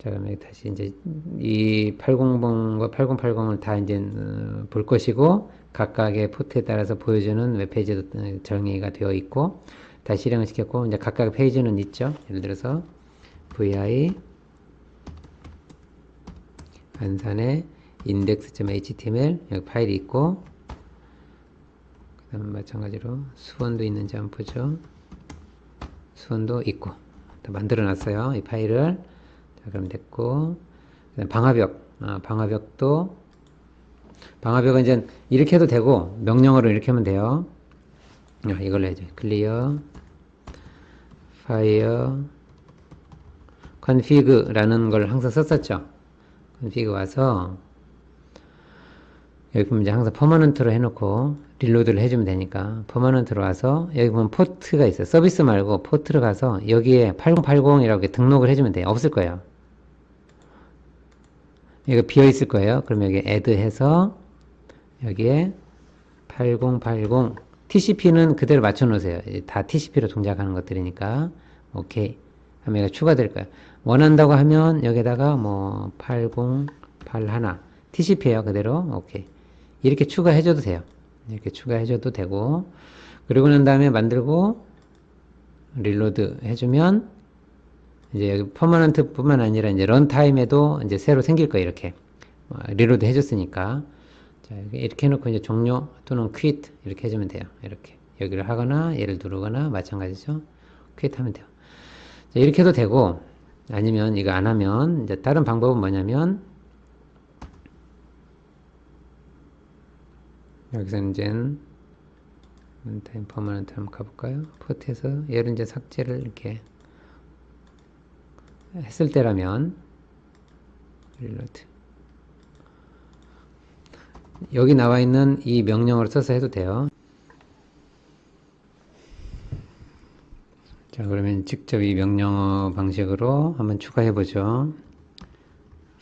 자, 그럼 여기 다시 이제 이 80번과 8080을 다 이제 볼 것이고, 각각의 포트에 따라서 보여주는 웹페이지도 정의가 되어 있고, 다시 실행을 시켰고, 이제 각각 페이지는 있죠. 예를 들어서 vi 안산의 index.html 여기 파일이 있고, 그 다음 마찬가지로 수원도 있는지 한번 보죠. 수원도 있고 만들어 놨어요. 이 파일을. 자, 그럼 됐고, 방화벽, 방화벽은 이제 이렇게 해도 되고 명령어로 이렇게 하면 돼요. 이걸로 해야죠. clear fire config라는 걸 항상 썼었죠. config 와서 여기 보면 이제 항상 퍼머넌트로 해놓고 릴로드를 해주면 되니까 퍼머넌트로 와서 여기 보면 포트가 있어요. 서비스 말고 포트로 가서 여기에 8080이라고 등록을 해주면 돼요. 없을 거예요. 이거 비어 있을 거예요. 그럼 여기 add 해서 여기에 8080 TCP는 그대로 맞춰 놓으세요. 다 TCP로 동작하는 것들이니까 오케이 하면 여기가 추가될 거예요. 원한다고 하면 여기다가 뭐 8081 TCP예요. 그대로 오케이 이렇게 추가해줘도 돼요. 이렇게 추가해줘도 되고, 그리고 난 다음에 만들고 릴로드 해주면 이제 여기 퍼머넌트 뿐만 아니라 이제 런타임에도 이제 새로 생길 거예요. 이렇게 릴로드 해줬으니까. 자, 이렇게 해놓고 이제 종료 또는 quit 이렇게 해주면 돼요. 이렇게 여기를 하거나 얘를 누르거나 마찬가지죠. quit 하면 돼요. 자, 이렇게 해도 되고, 아니면 이거 안 하면 이제 다른 방법은 뭐냐면 여기서 이제는 런타임 퍼머넌트 한번 가볼까요? 포트에서 얘를 이제 삭제를 이렇게 했을 때라면 릴로드 여기 나와 있는 이 명령어를 써서 해도 돼요. 자, 그러면 직접 이 명령어 방식으로 한번 추가해 보죠.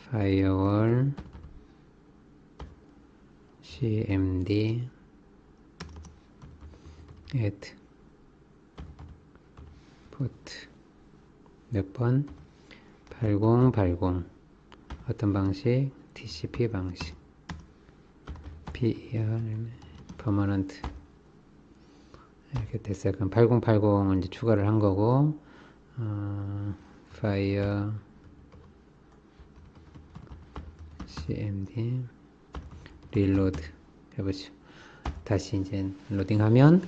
firewall cmd add port 몇 번? 8080 어떤 방식? TCP 방식 PER permanent 이렇게 됐어요. 그럼 8080을 이제 추가를 한 거고, fire cmd reload 해보죠. 다시 이제 로딩하면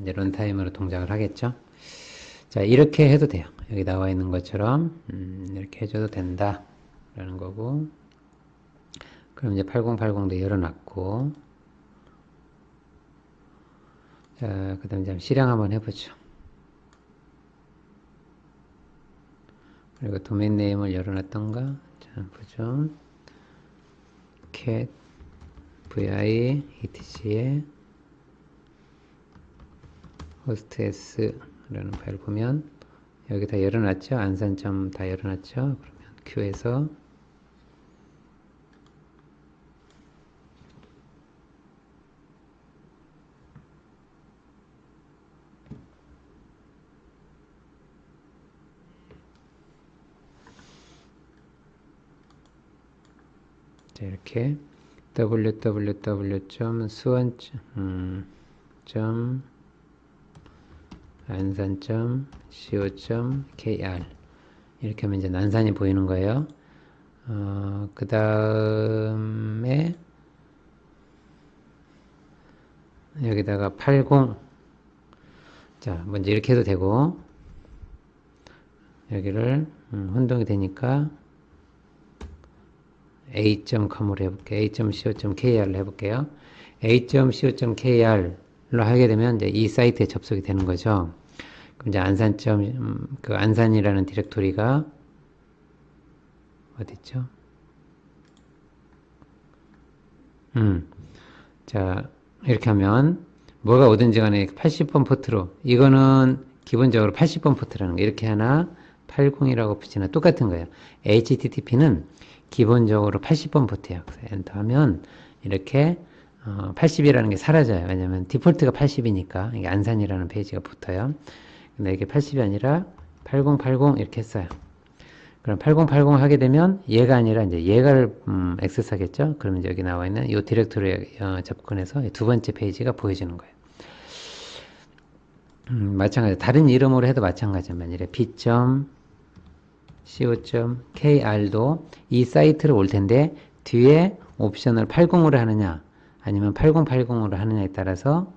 이제 런타임으로 동작을 하겠죠. 자, 이렇게 해도 돼요. 여기 나와 있는 것처럼 이렇게 해줘도 된다 라는 거고, 그럼 이제 8080도 열어놨고, 자, 그 다음 이제 실행 한번 해보죠. 그리고 도메인 네임을 열어놨던가, 자, 보죠. cat vi etc에 hostS라는 파일 보면 여기 다 열어놨죠. 안산점 다 열어놨죠. 그러면 Q에서 자, 이렇게 www.su원.안산.co.kr 이렇게 하면 이제 난산이 보이는 거예요. 그 다음에 여기다가 80 자, 먼저 이렇게 해도 되고 여기를 혼동이 되니까 a.com으로 해볼게요. a.co.kr로 해볼게요. a.co.kr로 하게 되면 이제 이 사이트에 접속이 되는 거죠. 그럼 이제 그 안산이라는 디렉토리가 어딨죠? 자, 이렇게 하면 뭐가 오든지 간에 80번 포트로 이거는 기본적으로 80번 포트라는 거 이렇게 하나 80이라고 붙이나 똑같은 거예요. HTTP는 기본적으로 80번 포트예요. 그래서 엔터 하면 이렇게 80이라는 게 사라져요. 왜냐면 디폴트가 80이니까 이게 안산이라는 페이지가 붙어요. 근데 이게 80이 아니라 8080 이렇게 했어요. 그럼 8080 하게 되면 얘가 아니라 이제 얘가를 액세스하겠죠. 그러면 이제 여기 나와 있는 이 디렉토리에 접근해서 두 번째 페이지가 보여지는 거예요. 마찬가지 다른 이름으로 해도 마찬가지야. 만일에 b.co.kr도 이 사이트로 올 텐데 뒤에 옵션을 80으로 하느냐 아니면 8080으로 하느냐에 따라서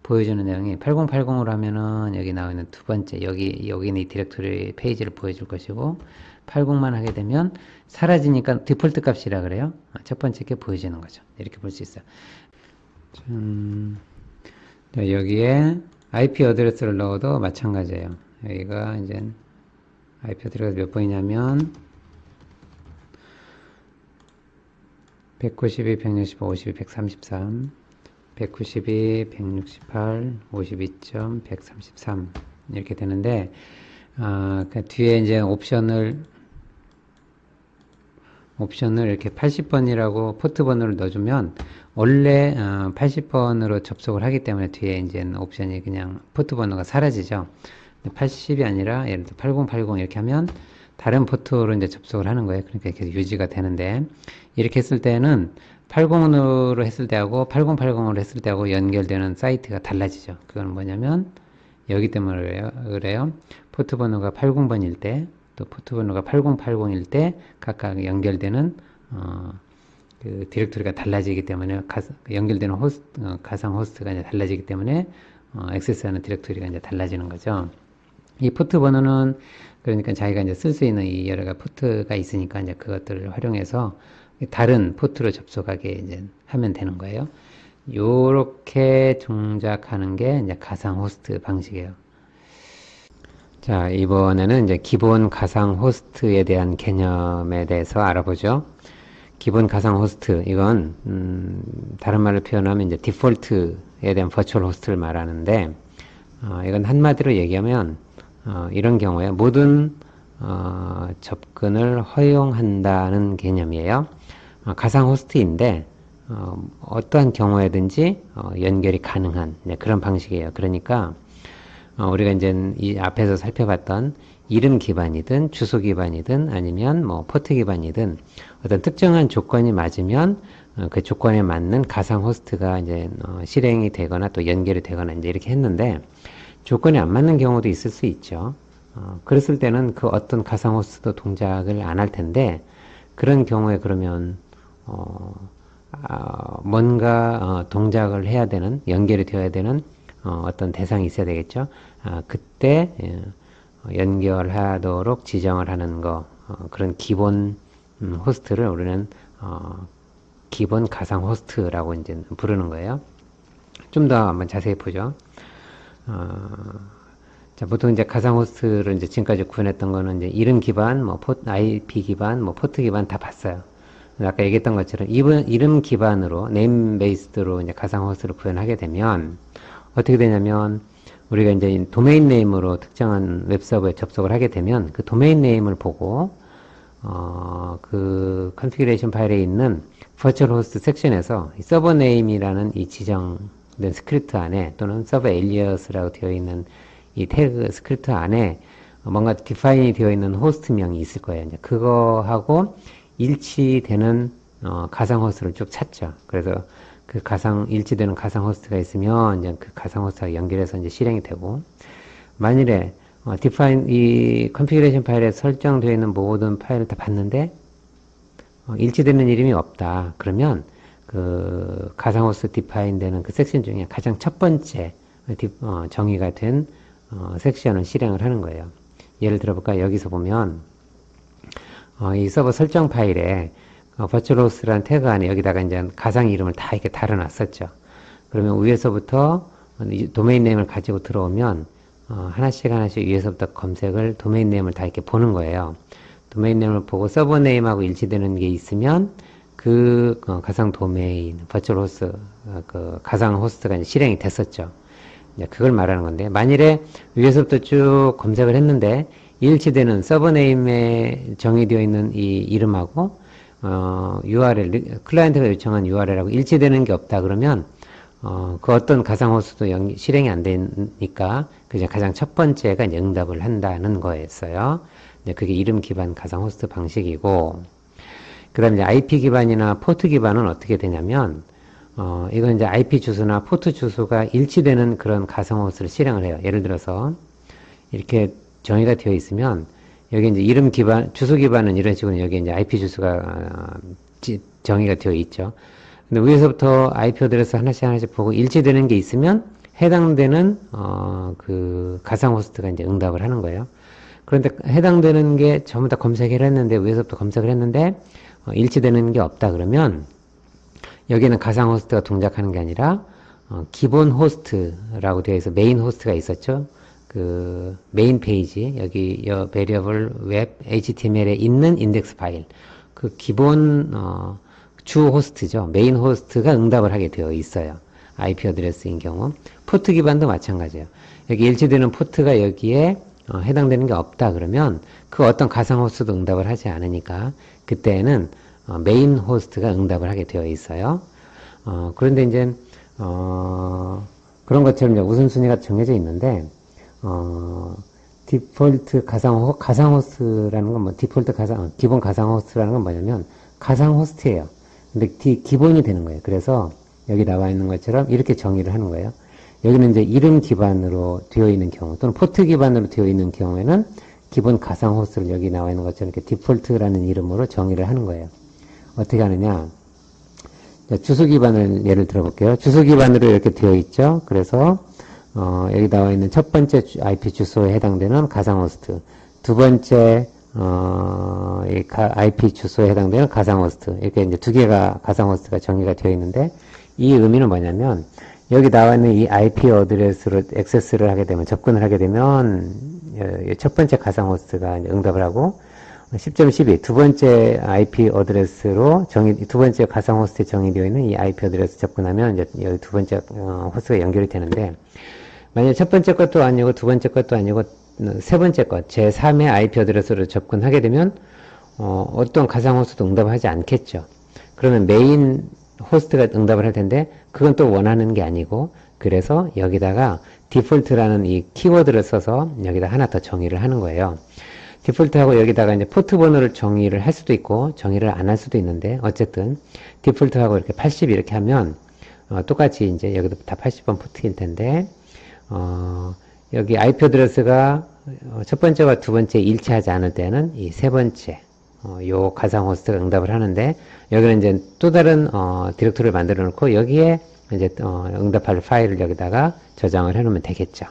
보여주는 내용이 8080으로 하면은 여기 나와 있는 두 번째 여기는 이 디렉토리 페이지를 보여줄 것이고 80만 하게 되면 사라지니까 디폴트 값이라 그래요. 첫 번째 게 보여지는 거죠. 이렇게 볼 수 있어요. 여기에 IP 어드레스를 넣어도 마찬가지예요. 여기가 이제 IP 어드레스가 몇 번이냐면 192, 165, 52, 133 192, 168, 52.133 이렇게 되는데 그 뒤에 이제 옵션을 이렇게 80번이라고 포트 번호를 넣어주면 원래 80번으로 접속을 하기 때문에 뒤에 이제 옵션이 그냥 포트 번호가 사라지죠. 80이 아니라 예를 들어 8080 이렇게 하면 다른 포트로 이제 접속을 하는 거예요. 그러니까 계속 유지가 되는데 이렇게 했을 때는 80으로 했을 때하고 8080으로 했을 때하고 연결되는 사이트가 달라지죠. 그건 뭐냐면 여기 때문에 그래요. 포트 번호가 80번일 때 또 포트 번호가 8080일 때 각각 연결되는 그 디렉토리가 달라지기 때문에 연결되는 가상 호스트가 이제 달라지기 때문에 액세스하는 디렉토리가 이제 달라지는 거죠. 이 포트 번호는 그러니까 자기가 이제 쓸 수 있는 이 여러 가지 포트가 있으니까 이제 그것들을 활용해서 다른 포트로 접속하게 이제 하면 되는 거예요. 요렇게 동작하는 게 이제 가상 호스트 방식이에요. 자, 이번에는 이제 기본 가상 호스트에 대한 개념에 대해서 알아보죠. 기본 가상 호스트, 이건, 다른 말로 표현하면 이제 디폴트에 대한 버추얼 호스트를 말하는데, 이건 한마디로 얘기하면, 이런 경우에 모든, 접근을 허용한다는 개념이에요. 가상 호스트인데, 어떠한 경우에든지, 연결이 가능한, 그런 방식이에요. 그러니까, 우리가 이제 이 앞에서 살펴봤던 이름 기반이든 주소 기반이든 아니면 뭐 포트 기반이든 어떤 특정한 조건이 맞으면 그 조건에 맞는 가상 호스트가 이제 실행이 되거나 또 연결이 되거나 이제 이렇게 했는데 조건이 안 맞는 경우도 있을 수 있죠. 그랬을 때는 그 어떤 가상 호스트도 동작을 안 할 텐데 그런 경우에 그러면 뭔가 동작을 해야 되는 연결이 되어야 되는 어떤 대상이 있어야 되겠죠. 그때 연결하도록 지정을 하는 거 그런 기본 호스트를 우리는 기본 가상 호스트라고 이제 부르는 거예요. 좀 더 한번 자세히 보죠. 자, 보통 이제 가상 호스트를 이제 지금까지 구현했던 거는 이제 이름 기반, 뭐 IP 기반, 뭐 포트 기반 다 봤어요. 아까 얘기했던 것처럼 이름 기반으로 네임 베이스드로 이제 가상 호스트를 구현하게 되면 어떻게 되냐면 우리가 이제 도메인 네임으로 특정한 웹서버에 접속을 하게 되면 그 도메인 네임을 보고 그 컨피그레이션 파일에 있는 버추얼 호스트 섹션에서 이 서버 네임이라는 이 지정된 스크립트 안에 또는 서버 엘리어스라고 되어 있는 이 태그 스크립트 안에 뭔가 디파인이 되어 있는 호스트명이 있을 거예요. 이제 그거하고 일치되는 가상 호스트를 쭉 찾죠. 그래서 그 일치되는 가상 호스트가 있으면 이제 그 가상 호스트와 연결해서 이제 실행이 되고, 만일에 이 컨피그레이션 파일에 설정되어 있는 모든 파일을 다 봤는데 일치되는 이름이 없다. 그러면 그 가상 호스트 디파인 되는 그 섹션 중에 가장 첫 번째 정의가 된 섹션을 실행을 하는 거예요. 예를 들어볼까? 여기서 보면 이 서버 설정 파일에 버추얼 호스트라는 태그 안에 여기다가 이제 가상 이름을 다 이렇게 달아놨었죠. 그러면 위에서부터 도메인 네임을 가지고 들어오면 하나씩 위에서부터 검색을 도메인 네임을 다 이렇게 보는 거예요. 도메인 네임을 보고 서버 네임하고 일치되는 게 있으면 그 가상 도메인 버추얼 호스트 그 가상 호스트가 이제 실행이 됐었죠. 이제 그걸 말하는 건데 만일에 위에서부터 쭉 검색을 했는데 일치되는 서버 네임에 정의되어 있는 이 이름하고 URL, 클라이언트가 요청한 URL하고 일치되는 게 없다 그러면 그 어떤 가상 호스트도 실행이 안 되니까 그냥 가장 첫 번째가 이제 응답을 한다는 거였어요. 이제 그게 이름 기반 가상 호스트 방식이고, 그 다음에 이제 IP 기반이나 포트 기반은 어떻게 되냐면, 이건 이제 IP 주소나 포트 주소가 일치되는 그런 가상 호스트를 실행을 해요. 예를 들어서, 이렇게 정의가 되어 있으면, 여기 이제 이름 기반, 주소 기반은 이런 식으로 여기 이제 IP 주소가 정의가 되어 있죠. 근데 위에서부터 IP 어드레스 하나씩 하나씩 보고 일치되는 게 있으면 해당되는 그 가상 호스트가 이제 응답을 하는 거예요. 그런데 해당되는 게 전부 다 검색을 했는데 위에서부터 검색을 했는데 일치되는 게 없다 그러면 여기는 가상 호스트가 동작하는 게 아니라 기본 호스트라고 되어 있어 메인 호스트가 있었죠. 그 메인 페이지 여기 variable web html에 있는 인덱스 파일 그 기본 주 호스트죠. 메인 호스트가 응답을 하게 되어 있어요. IP 어드레스인 경우 포트 기반도 마찬가지예요. 여기 일치되는 포트가 여기에 해당되는 게 없다 그러면 그 어떤 가상 호스트도 응답을 하지 않으니까 그때는 메인 호스트가 응답을 하게 되어 있어요. 그런데 이제 그런 것처럼 이제 우선순위가 정해져 있는데 디폴트 가상 호스트라는 건 뭐 디폴트 기본 가상 호스트라는 건 뭐냐면 가상 호스트예요. 근데 기본이 되는 거예요. 그래서 여기 나와 있는 것처럼 이렇게 정의를 하는 거예요. 여기는 이제 이름 기반으로 되어 있는 경우 또는 포트 기반으로 되어 있는 경우에는 기본 가상 호스트를 여기 나와 있는 것처럼 이렇게 디폴트라는 이름으로 정의를 하는 거예요. 어떻게 하느냐? 주소 기반을 예를 들어 볼게요. 주소 기반으로 이렇게 되어 있죠. 그래서 여기 나와 있는 첫 번째 IP 주소에 해당되는 가상 호스트, 두 번째 IP 주소에 해당되는 가상 호스트 이렇게 이제 두 개가 가상 호스트가 정의가 되어 있는데 이 의미는 뭐냐면 여기 나와 있는 이 IP 어드레스로 액세스를 하게 되면 접근을 하게 되면 첫 번째 가상 호스트가 응답을 하고 10.12 두 번째 IP 어드레스로 두 번째 가상 호스트에 정의되어 있는 이 IP 어드레스 접근하면 이제 여기 두 번째 호스트가 연결이 되는데 만약 첫 번째 것도 아니고 두 번째 것도 아니고 세 번째 것 제3의 IP 어드레스로 접근하게 되면 어떤 가상 호스트도 응답을 하지 않겠죠. 그러면 메인 호스트가 응답을 할 텐데 그건 또 원하는 게 아니고 그래서 여기다가 디폴트라는 이 키워드를 써서 여기다 하나 더 정의를 하는 거예요. 디폴트하고 여기다가 이제 포트 번호를 정의를 할 수도 있고 정의를 안 할 수도 있는데 어쨌든 디폴트하고 이렇게 80 이렇게 하면 똑같이 이제 여기도 다 80번 포트일 텐데 여기 IP 어드레스가 첫 번째와 두 번째 일치하지 않을 때는 이 세 번째 요 가상 호스트가 응답을 하는데 여기는 이제 또 다른 디렉토리를 만들어 놓고 여기에 이제 응답할 파일을 여기다가 저장을 해 놓으면 되겠죠.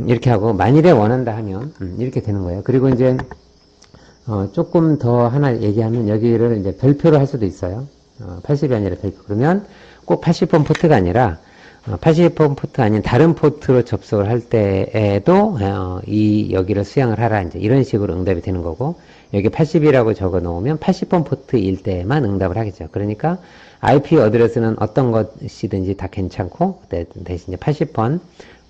이렇게 하고 만일에 원한다 하면 이렇게 되는 거예요. 그리고 이제 조금 더 하나 얘기하면 여기를 이제 별표로 할 수도 있어요. 80이 아니라 별표. 그러면 꼭 80번 포트가 아니라 80번 포트 아닌 다른 포트로 접속을 할 때에도 이 여기를 수양을 하라 이제 이런 식으로 응답이 되는 거고 여기 80이라고 적어 놓으면 80번 포트일 때만 응답을 하겠죠. 그러니까 IP 어드레스는 어떤 것이든지 다 괜찮고 대신 이제 80번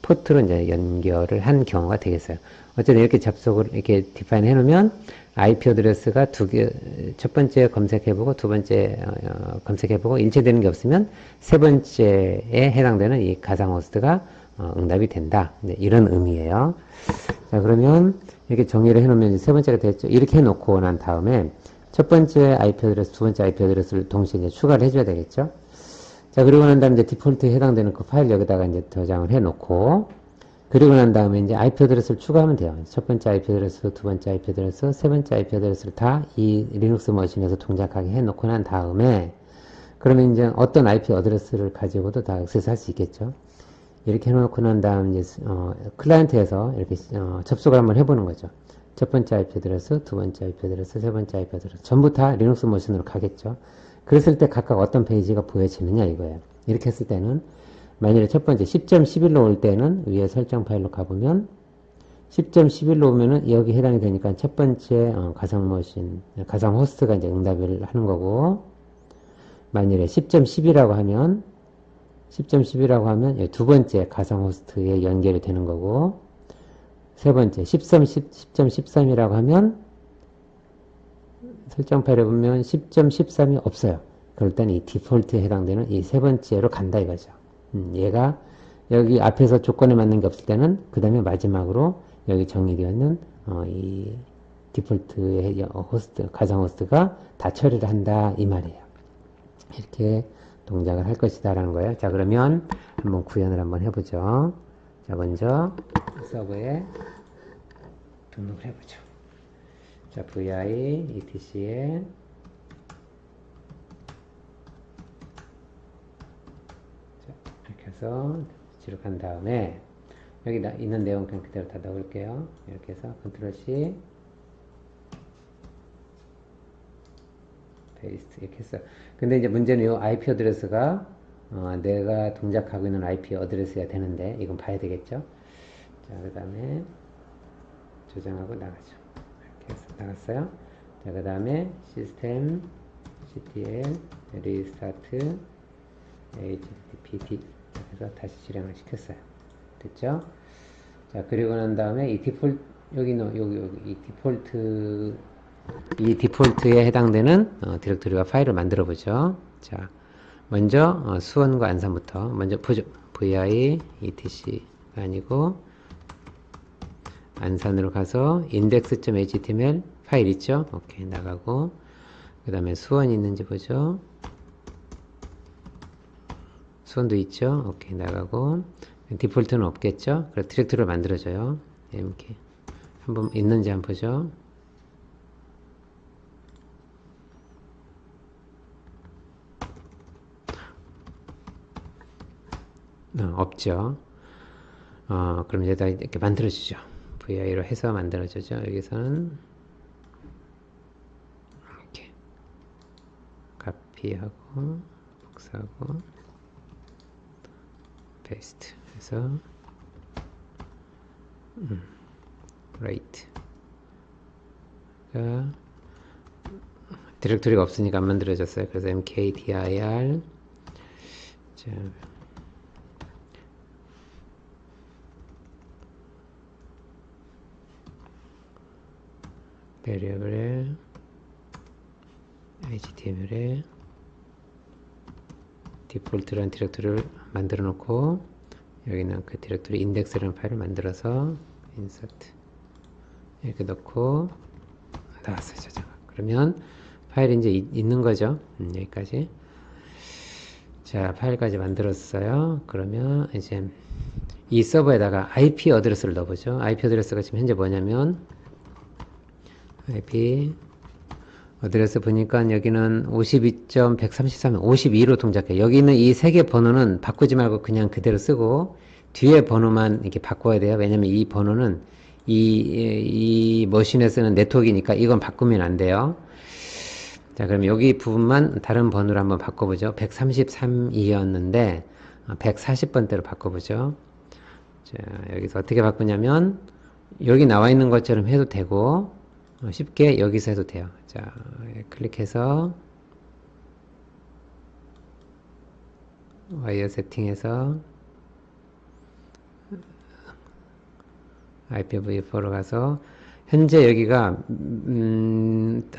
포트로 이제 연결을 한 경우가 되겠어요. 어쨌든 이렇게 접속을 이렇게 디파인 해놓으면 IP 어드레스가 첫 번째 검색해보고 두 번째 검색해보고 일치되는 게 없으면 세 번째에 해당되는 이 가상 호스트가 응답이 된다. 이런 의미예요. 자, 그러면 이렇게 정의를 해놓으면 세 번째가 됐죠. 이렇게 해놓고 난 다음에 첫 번째 IP 어드레스, 두 번째 IP 어드레스를 동시에 이제 추가를 해줘야 되겠죠. 자, 그리고 난 다음에 이제 디폴트에 해당되는 그 파일 여기다가 이제 저장을 해놓고, 그리고 난 다음에 이제 IP 어드레스를 추가하면 돼요. 첫 번째 IP 어드레스, 두 번째 IP 어드레스, 세 번째 IP 어드레스를 다 이 리눅스 머신에서 동작하게 해놓고 난 다음에, 그러면 이제 어떤 IP 어드레스를 가지고도 다 액세스 할 수 있겠죠. 이렇게 해놓고 난 다음 이제, 클라이언트에서 이렇게, 접속을 한번 해보는 거죠. 첫 번째 IP 어드레스, 두 번째 IP 어드레스, 세 번째 IP 어드레스. 전부 다 리눅스 머신으로 가겠죠. 그랬을 때 각각 어떤 페이지가 보여지느냐 이거예요. 이렇게 했을 때는 만일에 첫 번째 10.11로 올 때는 위에 설정 파일로 가보면 10.11로 오면은 여기 해당이 되니까 첫 번째 가상 머신, 가상 호스트가 이제 응답을 하는 거고 만일에 10.10이라고 하면 10.10이라고 하면 두 번째 가상 호스트에 연결이 되는 거고 세 번째 10.13이라고 하면 설정 파일에 보면 10.13이 없어요. 그럴 때는 이 디폴트에 해당되는 이 세 번째로 간다 이거죠. 얘가 여기 앞에서 조건에 맞는 게 없을 때는 그 다음에 마지막으로 여기 정의되어 있는 이 디폴트의 호스트, 가상 호스트가 다 처리를 한다 이 말이에요. 이렇게 동작을 할 것이다 라는 거예요. 자, 그러면 한번 구현을 한번 해보죠. 자, 먼저 서버에 등록을 해보죠. 자, vi etc에 자, 이렇게 해서 지록한 다음에 여기 있는 내용 그냥 그대로 다 넣을게요. 이렇게 해서 컨트롤 C 페이스트 이렇게 했어요. 근데 이제 문제는 이 IP 어드레스가 내가 동작하고 있는 IP 어드레스가 되는데 이건 봐야 되겠죠. 자, 그 다음에 저장하고 나가죠. 이렇게 해서 나갔어요. 자, 그 다음에 시스템 ctl 리스타트 httpd 해서 다시 실행을 시켰어요. 됐죠? 자, 그리고 난 다음에 이 디폴트 여기 이 디폴트에 해당되는 디렉토리와 파일을 만들어 보죠. 자, 먼저 수원과 안산부터 먼저 보죠. vi etc 아니고 안산으로 가서 index.html 파일 있죠? 오케이, 나가고 그 다음에 수원이 있는지 보죠. 수원도 있죠? 오케이, 나가고 디폴트는 없겠죠? 그래서 디렉토리를 만들어줘요. mk 한번 있는지 한번 보죠. 없죠. 그럼 여기다 이렇게 만들어주죠. vi로 해서 만들어주죠. 여기서는 이렇게 카피하고 복사하고 페이스트 해서 right 디렉토리가 없으니까 안 만들어졌어요. 그래서 mkdir 자, 베리어블에 html에 디폴트라는 디렉토리를 만들어 놓고 여기는 그 디렉토리 인덱스라는 파일을 만들어서 insert 이렇게 넣고 나왔어요. 저장. 그러면 파일이 이제 있는 거죠. 여기까지. 자, 파일까지 만들었어요. 그러면 이제 이 서버에다가 IP 어드레스를 넣어보죠. IP 어드레스가 지금 현재 뭐냐면 IP 어드레스 보니까 여기는 52.133, 52로 동작해요. 여기는 이 세 개 번호는 바꾸지 말고 그냥 그대로 쓰고 뒤에 번호만 이렇게 바꿔야 돼요. 왜냐면 이 번호는 이 머신에 쓰는 네트워크니까 이건 바꾸면 안 돼요. 자, 그럼 여기 부분만 다른 번호로 한번 바꿔보죠. 133이었는데 140번대로 바꿔보죠. 자, 여기서 어떻게 바꾸냐면 여기 나와 있는 것처럼 해도 되고 쉽게 여기서 해도 돼요. 자, 클릭해서 와이어 세팅해서 IPv4로 가서 현재 여기가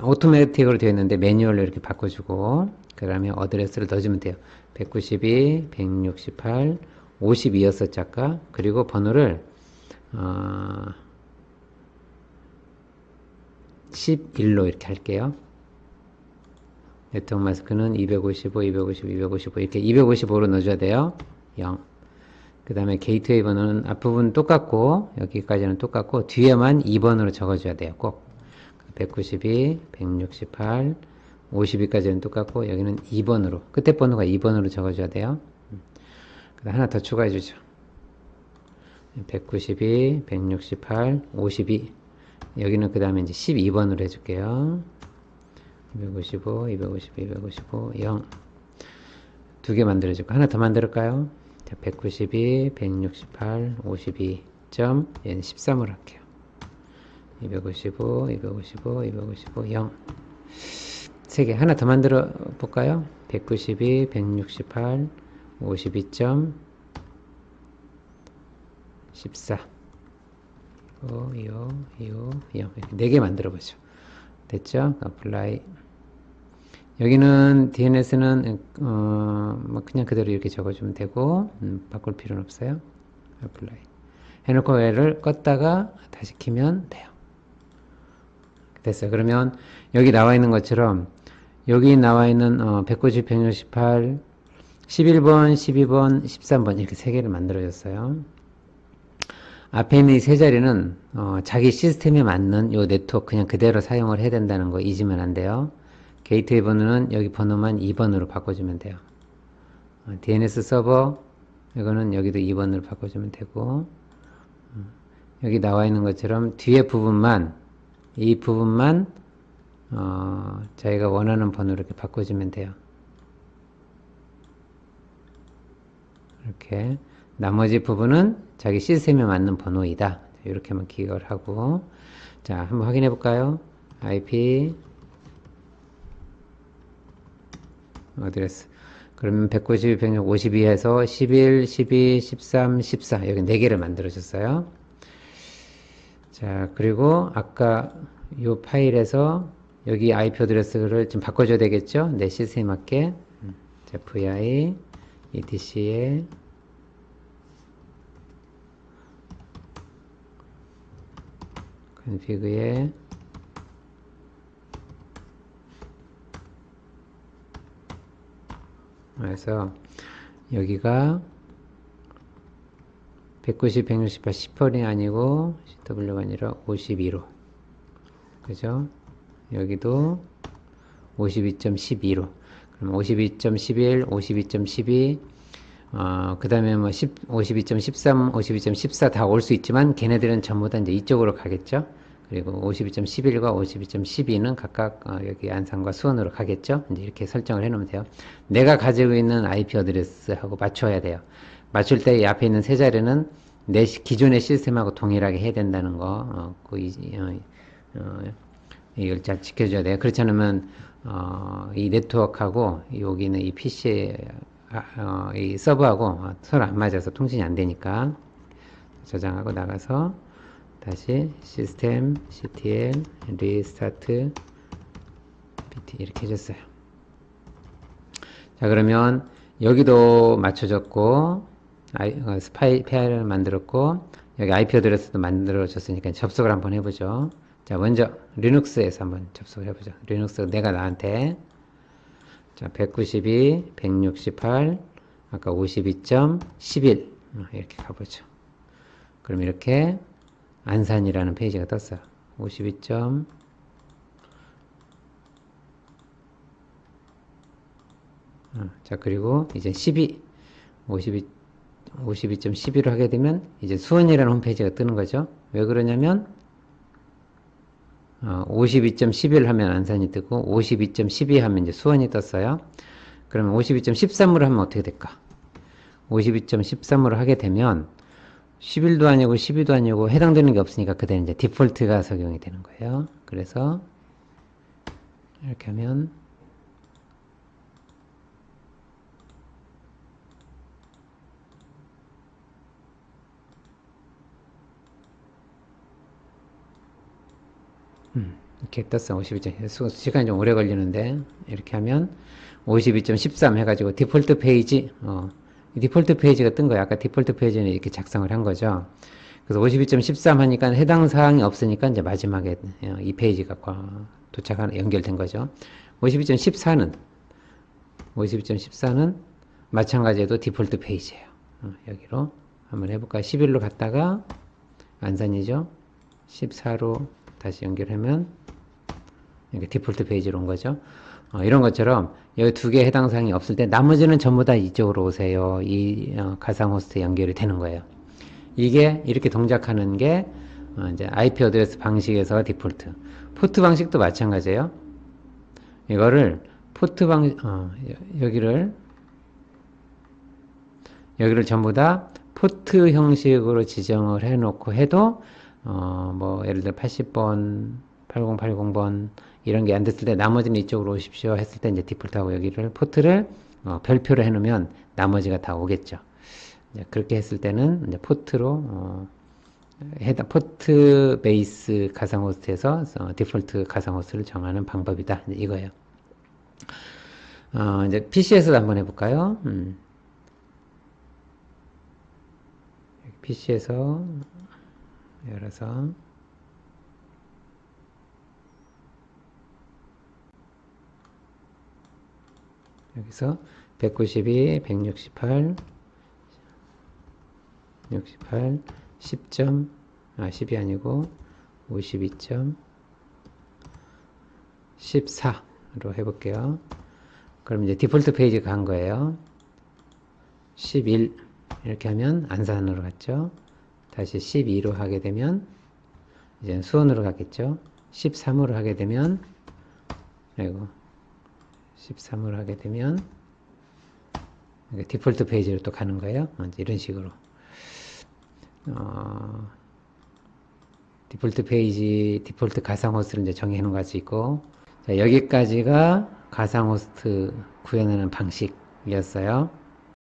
오토매틱으로 되어 있는데 매뉴얼로 이렇게 바꿔주고 그 다음에 어드레스를 넣어주면 돼요. 192, 168, 52였었죠 아까. 그리고 번호를 11로 이렇게 할게요. 네트워크 마스크는 255, 255, 255 이렇게 255로 넣어줘야 돼요. 0. 그 다음에 게이트웨이 번호는 앞부분 똑같고 여기까지는 똑같고 뒤에만 2번으로 적어줘야 돼요. 꼭 192, 168, 52까지는 똑같고 여기는 2번으로 끝에 번호가 2번으로 적어줘야 돼요. 그 다음 하나 더 추가해 주죠. 192, 168, 52 여기는 그 다음에 이제 12번으로 해줄게요. 255, 255, 255, 0 두 개 만들어줄까? 하나 더 만들까요? 192, 168, 52 점, 얘는 13으로 할게요. 255, 255, 255, 0 세 개 하나 더 만들어 볼까요? 192, 168, 52 점, 14 0 이렇게 4개 만들어 보죠. 됐죠? apply 여기는 DNS는 뭐 그냥 그대로 이렇게 적어주면 되고 바꿀 필요는 없어요. apply 해놓고 얘를 껐다가 다시 키면 돼요. 됐어요. 그러면 여기 나와 있는 것처럼 여기 나와 있는 190, 168, 11번, 12번, 13번 이렇게 세 개를 만들어줬어요. 앞에 있는 이 세 자리는 자기 시스템에 맞는 요 네트워크 그냥 그대로 사용을 해야 된다는 거 잊으면 안 돼요. 게이트웨이 번호는 여기 번호만 2번으로 바꿔주면 돼요. DNS 서버 이거는 여기도 2번으로 바꿔주면 되고 여기 나와 있는 것처럼 뒤에 부분만 이 부분만 자기가 원하는 번호로 이렇게 바꿔주면 돼요. 이렇게 나머지 부분은 자기 시스템에 맞는 번호이다. 이렇게만 기억을 하고 자 한번 확인해 볼까요? IP 어드레스 그러면 192, 152에서 11, 12, 13, 14 여기 4개를 만들어 줬어요. 자 그리고 아까 이 파일에서 여기 IP 어드레스를 좀 바꿔줘야 되겠죠? 내 시스템에 맞게 자, vi etc에 config에 그래서 여기가 190, 168, 10번이 아니고 CW가 아니라 52로 그죠? 여기도 52.12로 그럼 52.11, 52.12 그 다음에 뭐 52.13, 52.14 다 올 수 있지만 걔네들은 전부 다 이제 이쪽으로 가겠죠. 그리고 52.11과 52.12는 각각 여기 안산과 수원으로 가겠죠. 이제 이렇게 설정을 해 놓으면 돼요. 내가 가지고 있는 IP 어드레스하고 맞춰야 돼요. 맞출 때 이 앞에 있는 세 자리는 내 기존의 시스템하고 동일하게 해야 된다는 거, 이걸 잘 지켜줘야 돼요. 그렇지 않으면, 이 네트워크하고 여기 있는 이 PC, 이 서버하고 서로 안 맞아서 통신이 안 되니까 저장하고 나가서 다시 시스템, ctl, 리스타트, bt 이렇게 해줬어요. 자, 그러면 여기도 맞춰졌고, 파일을 만들었고, 여기 IP 어드레스도 만들어졌으니까 접속을 한번 해보죠. 자, 먼저 리눅스에서 한번 접속을 해보죠. 리눅스 내가 나한테 자, 192, 168, 아까 52.11 이렇게 가보죠. 그럼 이렇게 안산이라는 페이지가 떴어요. 52. 자, 그리고 이제 52.11을 하게 되면 이제 수원이라는 홈페이지가 뜨는 거죠. 왜 그러냐면 52.11 하면 안산이 뜨고 52.12 하면 이제 수원이 떴어요. 그러면 52.13으로 하면 어떻게 될까? 52.13으로 하게 되면 11도 아니고 12도 아니고 해당되는 게 없으니까 그대는 이제 디폴트가 적용이 되는 거예요. 그래서 이렇게 하면 이렇게 떴어. 52점. 시간이 좀 오래 걸리는데 이렇게 하면 52.13 해가지고 디폴트 페이지 디폴트 페이지가 뜬 거야. 아까 디폴트 페이지는 이렇게 작성을 한 거죠. 그래서 52.13 하니까 해당 사항이 없으니까 이제 마지막에 이 페이지가 도착하는 연결된 거죠. 52.14는 마찬가지로 디폴트 페이지예요. 여기로 한번 해볼까요? 11로 갔다가 안산이죠. 14로 다시 연결하면 이렇게 디폴트 페이지로 온 거죠. 이런 것처럼 여기 두 개 해당 사항이 없을 때 나머지는 전부 다 이쪽으로 오세요. 이 가상 호스트 연결이 되는 거예요. 이게 이렇게 동작하는 게 이제 IP 어드레스 방식에서 디폴트. 포트 방식도 마찬가지예요. 이거를 포트 여기를 전부 다 포트 형식으로 지정을 해놓고 해도 뭐 예를 들어 80번, 8080번 이런 게 안 됐을 때 나머지는 이쪽으로 오십시오 했을 때 이제 디폴트하고 여기를 포트를 별표로 해놓으면 나머지가 다 오겠죠. 그렇게 했을 때는 이제 포트로 해당 포트 베이스 가상 호스트에서 디폴트 가상 호스트를 정하는 방법이다. 이거예요. 이제 PC에서도 한번 해볼까요? PC에서 열어서 여기서 192, 168, 68, 10점, 10이 아니고 52점, 14로 해볼게요. 그럼 이제 디폴트 페이지 간 거예요. 11 이렇게 하면 안산으로 갔죠. 다시 12로 하게 되면 이제 수원으로 가겠죠. 13으로 하게 되면 그리고 13으로 하게 되면 디폴트 페이지로 또 가는 거예요. 이런 식으로 디폴트 페이지, 디폴트 가상 호스트를 이제 정해 놓은 것이 있고, 자, 여기까지가 가상 호스트 구현하는 방식이었어요.